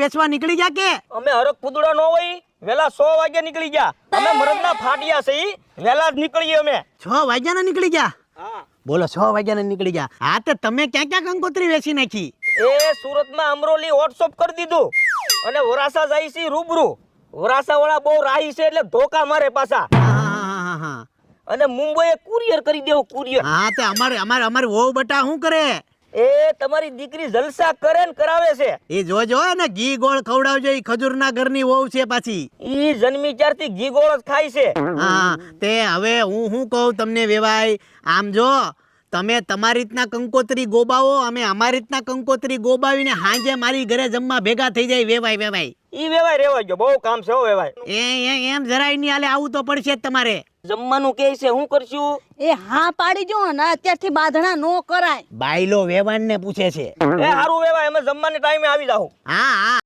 વેચવા નીકળી ગયા કે? અમે હરક પુદડા નો હોય વેલા 100 વાગે નીકળી ગયા. અમે મરદના ફાટિયા છે ઈ વેલા જ નીકળીએ અમે. 6 વાગ્યાના નીકળી ગયા? હા. બોલો 6 વાગ્યાના નીકળી ગયા. હા તે તમે ક્યાં ક્યાં કંકોત્રી વેચી નાખી? એ સુરતમાં અમરોલી વોટ્સઅપ કરી દીધું અને વરાસા જાય છે રૂબરૂ. વરાસા વાળા બહુ રાહી છે એટલે ધોકા મારે પાછા. હા. અને મુંબઈએ કુરિયર કરી દેવું કુરિયર. હા તે અમારે વહુ બટા શું કરે? એ તમારી દીકરી જલસા કરે ને કરાવે છે. એ જોજો ને ઘી ગોળ ખવડાવજો. ઈ ખજૂરના ઘરની વહુ છે પાછી. ઈ જન્મી ત્યારથી ઘી ગોળ જ ખાય છે. હા તે હવે હું શું કહું તમને વેવાય, આમ જો તમે તમારી રીતના કંકોત્રી ગોબાવો, અમે અમારી રીતના કંકોત્રી ગોબાવીને હાંજે મારી ઘરે જમવા ભેગા થઈ જાય. વેવાય ઈ વેવાય રેવા ગયો, બહુ કામ છે હો વેવાય. એમ જરાય નહીં હાલે, આવું તો પડશે જ તમારે. જમવાનું કે છે હું કરશું? એ હા પાડી જો ને અત્યારથી બાંધણા નો કરાય. બાયલો વેવાણ ને પૂછે છે. એ હારું વેવાય, અમે જમવાને ટાઈમે આવી જાવ. હા